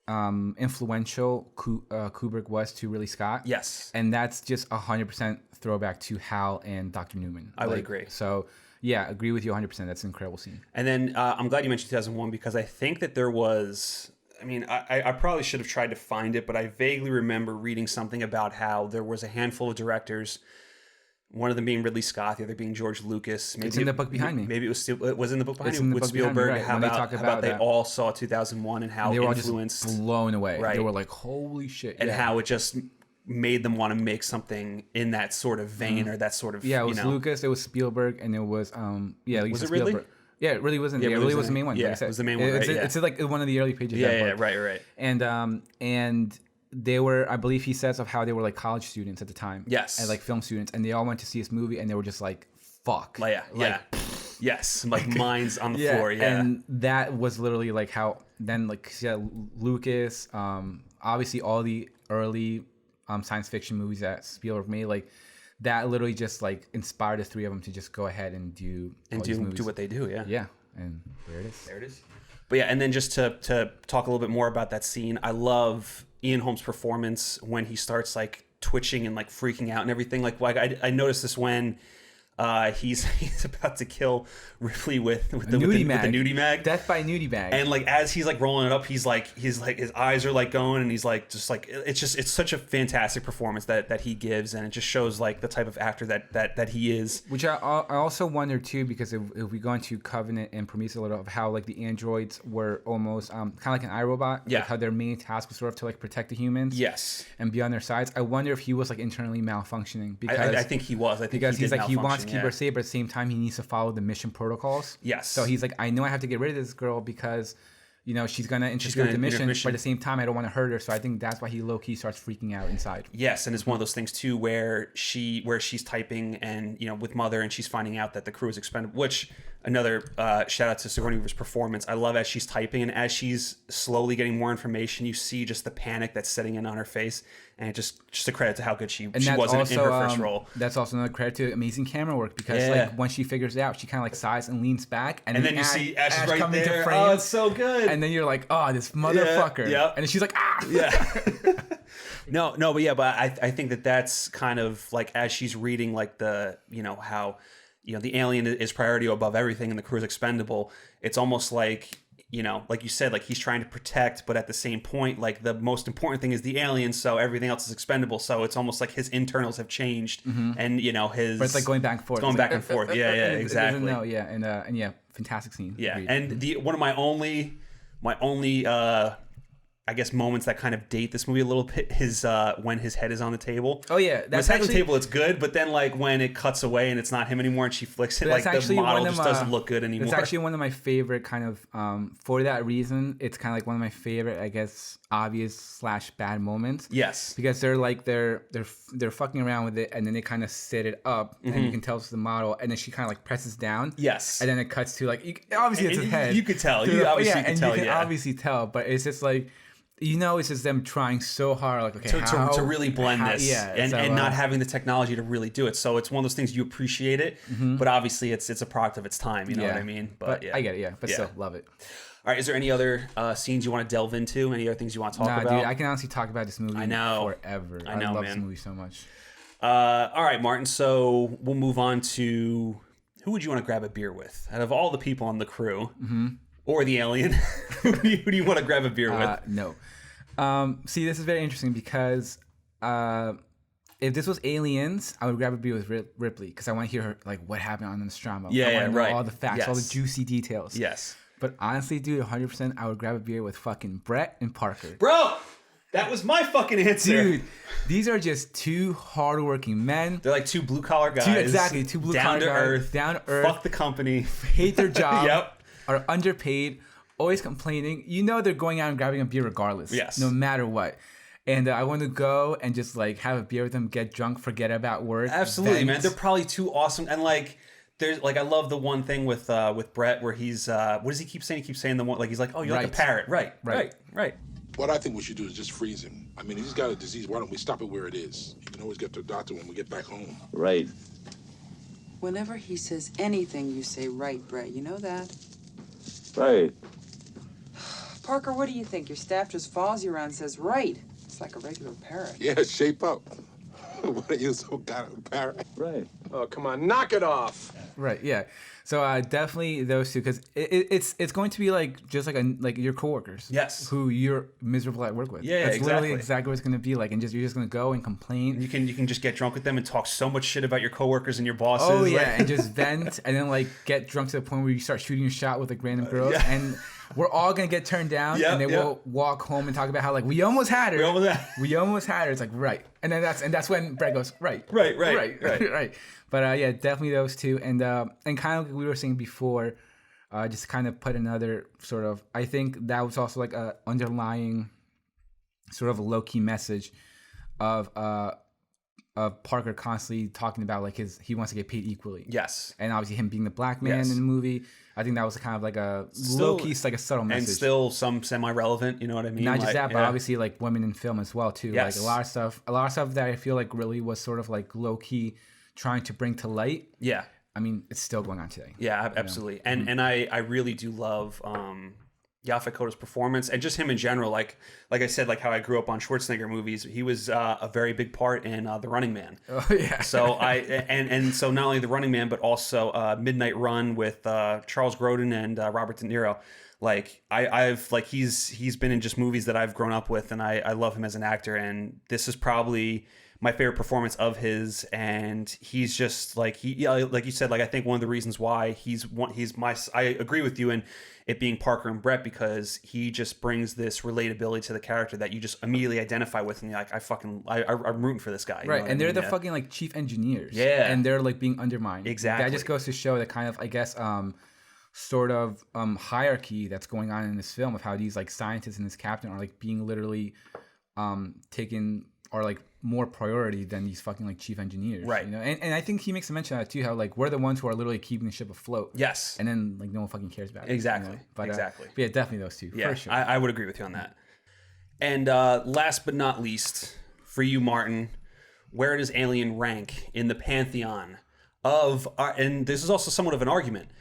influential Kubrick was to Ridley Scott. Yes. And that's just 100% throwback to Hal and Dr. Newman. I would agree. So yeah, agree with you 100%. That's an incredible scene. And then I'm glad you mentioned 2001, because I think that there was, I mean, I probably should have tried to find it, but I vaguely remember reading something about how there was a handful of directors, one of them being Ridley Scott, the other being George Lucas. Maybe it's in the book behind me. Maybe it was in the book behind me. With Spielberg. Right. How about they all saw 2001 and how they were influenced, all just blown away. Right. They were like, holy shit. And how it just made them want to make something in that sort of vein or that sort of, it was Lucas, it was Spielberg, and it was was it Ridley? Spielberg. Yeah, it really wasn't. Ridley was the main one. Yeah, like it was the main one. It's like one of the early pages. Right. And they were, I believe he says of how they were like college students at the time. Yes. And like film students, and they all went to see this movie, and they were just like, fuck. Yes, like minds on the floor. Yeah. And that was literally like how then like Lucas, obviously all the early science fiction movies that Spielberg made, like that literally just like inspired the three of them to just go ahead and do what they do. Yeah. And there it is. But yeah, and then just to talk a little bit more about that scene, I love Ian Holm's performance when he starts like twitching and like freaking out and everything. Like I noticed this when he's about to kill Ripley with the nudie mag. Death by nudie mag. And like as he's like rolling it up, he's like his eyes are like going, and he's like just like it's such a fantastic performance that he gives, and it just shows like the type of actor that he is. Which I also wonder too, because if we go into Covenant and Prometheus a little, of how like the androids were almost kind of like an iRobot. Yeah. Like how their main task was sort of to like protect the humans. Yes. And be on their sides. I wonder if he was like internally malfunctioning, because I think he was. I think because he's like he wants to keep yeah. her safe, but at the same time he needs to follow the mission protocols. Yes. So he's like, I know I have to get rid of this girl because, you know, she's gonna interfere with the mission, but at the same time I don't want to hurt her. So I think that's why he low key starts freaking out inside. Yes, and it's one of those things too where she's typing and, you know, with Mother, and she's finding out that the crew is expendable. Which another shout out to Sigourney Weaver's performance. I love as she's typing and as she's slowly getting more information, you see just the panic that's setting in on her face, and it just a credit to how good she was in her first role. That's also another credit to amazing camera work, because like once she figures it out, she kind of like sighs and leans back, and then you see Ash right there. Into frame, oh, it's so good. And then you're like, oh, this motherfucker. Yeah. And then she's like, ah. Yeah. No, but I think that's kind of like as she's reading like the, you know, how, you know, the alien is priority above everything and the crew is expendable. It's almost like, you know, like you said, like he's trying to protect, but at the same point, like the most important thing is the alien, so everything else is expendable. So it's almost like his internals have changed, and you know his. But it's like going back and forth. It's going back and forth. Yeah, exactly. No, yeah, and yeah, fantastic scene. Yeah, Agreed. and one of my only I guess moments that kind of date this movie a little bit is when his head is on the table. Oh yeah, that's actually, on the table. It's good, but then like when it cuts away and it's not him anymore, and she flicks it, like the model just doesn't look good anymore. It's actually one of my favorite kind of for that reason. It's kind of like one of my favorite, I guess, obvious / bad moments. Yes. Because they're like they're fucking around with it, and then they kind of set it up, and you can tell it's the model, and then she kind of like presses down. Yes. And then it cuts to like obviously it's his head. You could tell. You obviously could tell. You can obviously tell, but it's just like. It's just them trying so hard, like to really blend this, and not having the technology to really do it. So it's one of those things you appreciate it, but obviously it's a product of its time. You know what I mean? But I get it, but still love it. All right, is there any other scenes you want to delve into? Any other things you want to talk about? Dude, I can honestly talk about this movie forever. I love this movie so much. All right, Martin. So we'll move on to who would you want to grab a beer with out of all the people on the crew? Or the alien. Who do you want to grab a beer with? No. See, this is very interesting because if this was Aliens, I would grab a beer with Ripley because I want to hear her, like, what happened on Nostromo. I want to know all the facts, all the juicy details. Yes. But honestly, dude, 100%, I would grab a beer with fucking Brett and Parker. Bro, that was my fucking answer. Dude, these are just two hardworking men. They're like two blue-collar guys. Two blue-collar guys. Down to earth. Fuck the company. Hate their job. Yep. Are underpaid, always complaining. They're going out and grabbing a beer regardless. Yes. No matter what. And I want to go and just like have a beer with them, get drunk, forget about work. Absolutely, man. They're probably too awesome. And like, there's like, I love the one thing with Brett where he's, what does he keep saying? He keeps saying the one, like, he's like, oh, you're like a parrot. Right. What I think we should do is just freeze him. I mean, he's got a disease. Why don't we stop it where it is? He can always get to the doctor when we get back home. Right. Whenever he says anything, you say right, Brett. You know that? Right. Parker, what do you think? Your staff just follows you around and says right. It's like a regular parrot. Yeah, shape up. What are you, some kind of parrot? Right. Oh, come on, knock it off. Right, yeah. So definitely those two, because it's going to be like just like your coworkers. Yes. Who you're miserable at work with. Yeah, That's exactly. literally exactly what it's going to be like, and you're just going to go and complain. You can just get drunk with them and talk so much shit about your coworkers and your bosses. Oh yeah, and just vent, and then like get drunk to the point where you start shooting a shot with like random girls, and we're all gonna get turned down, and then we'll walk home and talk about how like we almost had her. We almost had her. It's like right, and then that's when Brett goes right. But yeah, definitely those two, and kind of like we were saying before, just kind of put another sort of. I think that was also like a underlying sort of a low key message of Parker constantly talking about like he wants to get paid equally. Yes. And obviously him being the black man in the movie, I think that was kind of like a low key, like a subtle message. And still some semi-relevant, you know what I mean? Not just that, but obviously like women in film as well too. Yes. Like a lot of stuff that I feel like really was sort of like low key trying to bring to light. Yeah. I mean, it's still going on today. Yeah, absolutely. And I really do love Yaphet Kotto's performance and just him in general. Like I said, like how I grew up on Schwarzenegger movies. He was a very big part in The Running Man. Oh yeah. So so not only The Running Man, but also Midnight Run with Charles Grodin and Robert De Niro. Like I've like he's been in just movies that I've grown up with, and I love him as an actor. And this is probably my favorite performance of his, and he's just like like you said, like I think one of the reasons why I agree with you in it being Parker and Brett, because he just brings this relatability to the character that you just immediately identify with, and you're like I'm rooting for this guy, right? And they're the fucking like chief engineers, and they're like being undermined. Exactly. That just goes to show the kind of, I guess, sort of hierarchy that's going on in this film of how these like scientists and this captain are like being literally taken or like more priority than these fucking like chief engineers, right? You know, and I think he makes a mention of that too, how like we're the ones who are literally keeping the ship afloat. Yes. And then like no one fucking cares about it. Exactly. You know? But, exactly. But yeah, definitely those two. Yeah, for sure. I would agree with you on that. And last but not least, for you, Martin, where does Alien rank in the pantheon of? And this is also somewhat of an argument.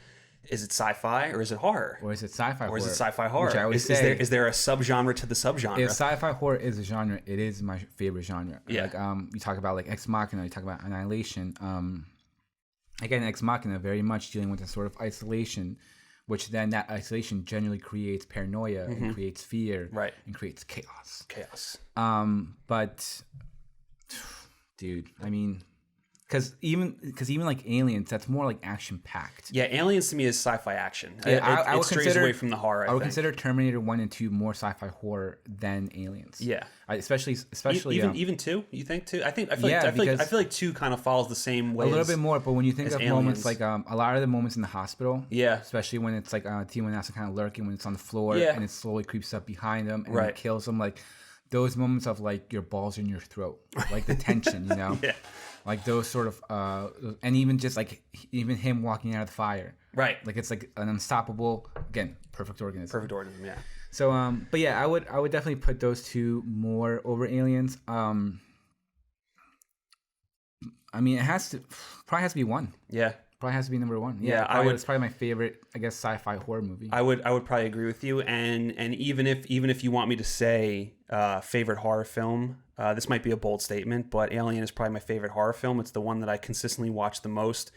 Is it sci-fi or is it horror? Or is it sci-fi horror? Or is it sci-fi horror? Which I always say, is there a subgenre to the subgenre? If sci-fi horror is a genre, it is my favorite genre. Yeah. Like you talk about like Ex Machina, you talk about Annihilation. Again, Ex Machina very much dealing with a sort of isolation, which then that isolation generally creates paranoia and creates fear, right? And creates chaos. Chaos. But dude, I mean, because even like Aliens, that's more like action packed. Yeah, Aliens to me is sci-fi action. Yeah, it strays away from the horror. I would consider Terminator 1 and 2 more sci-fi horror than Aliens. Yeah, especially even 2. You think 2? I feel like 2 kind of follows the same way. A little bit more, but when you think of Aliens. moments like a lot of the moments in the hospital, yeah, especially when it's like T-1000 kind of lurking when it's on the floor, yeah, and it slowly creeps up behind them and it kills them, like those moments of like your balls in your throat, like the tension, you know. Yeah. Like those sort of, and even just like even him walking out of the fire, right? Like it's like an unstoppable, again, perfect organism. Perfect organism, yeah. So, but yeah, I would definitely put those two more over Aliens. I mean, probably has to be one. Yeah. Probably has to be number one. Yeah, it's probably my favorite, I guess, sci-fi horror movie. I would probably agree with you, and even if you want me to say favorite horror film, this might be a bold statement, but Alien is probably my favorite horror film. It's the one that I consistently watch the most.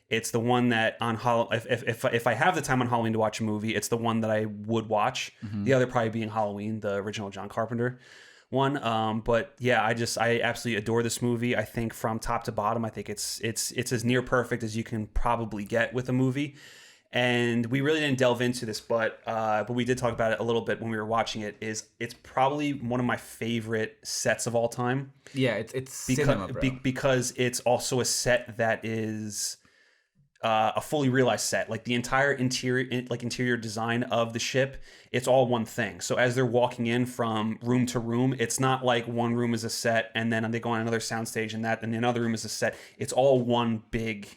It's the one that if I have the time on Halloween to watch a movie, it's the one that I would watch. Mm-hmm. The other probably being Halloween, the original John Carpenter one. But yeah, I absolutely adore this movie. I think from top to bottom, I think it's as near perfect as you can probably get with a movie. And we really didn't delve into this, but we did talk about it a little bit when we were watching it. It's probably one of my favorite sets of all time. Yeah, it's cinema, bro. Because it's also a set that is a fully realized set. Like the entire interior design of the ship, it's all one thing. So as they're walking in from room to room, it's not like one room is a set and then they go on another soundstage and another room is a set. It's all one big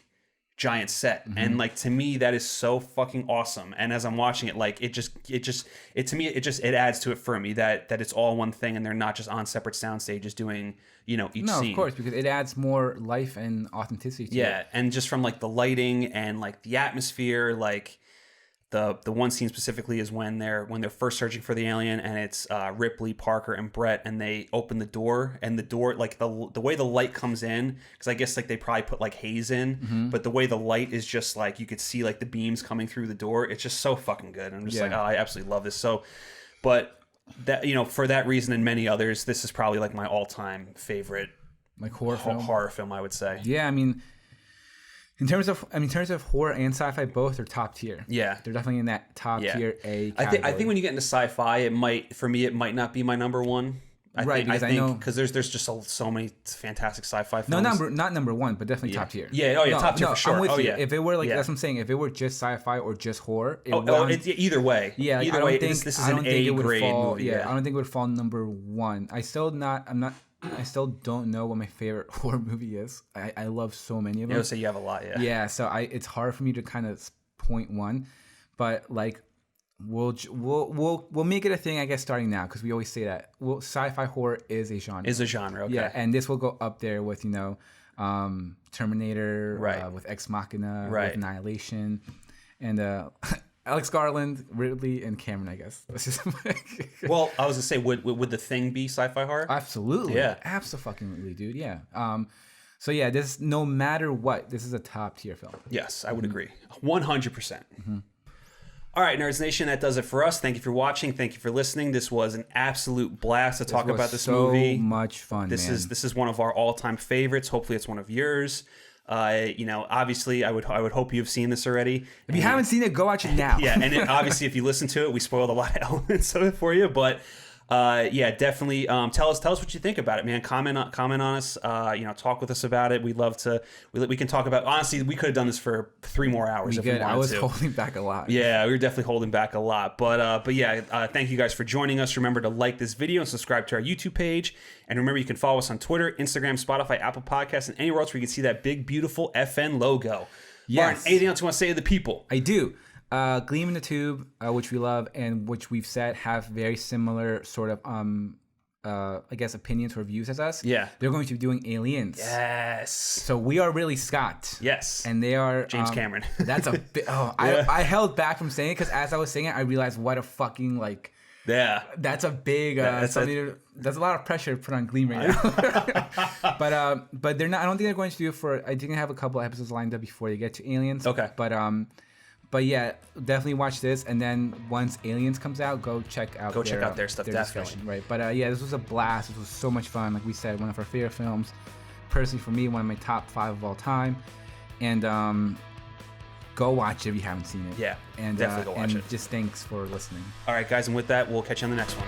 giant set. Mm-hmm. And like to me that is so fucking awesome. And as I'm watching it, like it adds to it for me that it's all one thing and they're not just on separate sound stages doing each scene. No, of course, because it adds more life and authenticity to it. And just from like the lighting and like the atmosphere, like the one scene specifically is when they're first searching for the alien and it's Ripley, Parker, and Brett, and they open the door, and the door, like the way the light comes in, because I guess like they probably put like haze in, mm-hmm. but the way the light is just like you could see like the beams coming through the door, it's just so fucking good. I'm just like, oh, I absolutely love this. So, but that for that reason and many others, this is probably like my all-time favorite like horror film, I would say. Yeah, I mean, in terms of horror and sci-fi, both are top tier. Yeah, they're definitely in that top tier A category. I think when you get into sci-fi, it might not be my number one. I think because there's just so many fantastic sci-fi films. No, not number one, but definitely top tier. Yeah, top tier for sure. I'm with you. Yeah. If it were like that's what I'm saying. If it were just sci-fi or just horror, it's either way. Yeah, either way, this is an A grade movie. Yeah, I don't think it would fall number one. I still don't know what my favorite horror movie is. I love so many of them. I would say you have a lot, yeah. Yeah, so it's hard for me to kind of point one, but like we'll make it a thing, I guess, starting now, because we always say that. Well, sci-fi horror is a genre. Okay. Yeah, and this will go up there with Terminator, right. With Ex Machina, right. with Annihilation, and Alex Garland, Ridley, and Cameron, I guess. Well, I was gonna say, would The Thing be sci-fi horror? Absolutely. Yeah. Absolutely, dude. Yeah. So yeah, this, no matter what, this is a top tier film. Yes, I would agree, 100%. Mm-hmm. All right, Nerds Nation, that does it for us. Thank you for watching. Thank you for listening. This was an absolute blast to talk about this movie. So much fun. This is one of our all-time favorites. Hopefully, it's one of yours. Obviously, I would hope you've seen this already. If you haven't seen it, go watch it now. Yeah, and obviously, if you listen to it, we spoiled a lot of elements of it for you. But definitely tell us what you think about it, man. Comment on us. Talk with us about it. We'd love to. We can talk about. Honestly, we could have done this for 3 more hours if we wanted to. I was holding back a lot. Yeah, we were definitely holding back a lot. But thank you guys for joining us. Remember to like this video and subscribe to our YouTube page. And remember, you can follow us on Twitter, Instagram, Spotify, Apple Podcasts, and anywhere else where you can see that big, beautiful FN logo. Yes. Martin, anything else you want to say to the people? I do. Gleam in the Tube, which we love and which we've said have very similar sort of I guess opinions or views as us. Yeah, they're going to be doing Aliens. Yes. So we are Ridley Scott. Yes. And they are James Cameron. That's a bit. I held back from saying it because as I was saying it, I realized what a fucking like. Yeah. That's a big. That's a lot of pressure to put on Gleam right now. But they're not. I don't think they're going to do it for. I think they have a couple episodes lined up before they get to Aliens. Okay. But yeah, definitely watch this, and then once Aliens comes out, go check out their stuff. Their definitely. Right, but this was a blast. It was so much fun. Like we said, one of our favorite films. personally, for me, one of my top 5 of all time. And go watch it if you haven't seen it. Yeah, and definitely go watch it. Just thanks for listening. All right, guys, and with that, we'll catch you on the next one.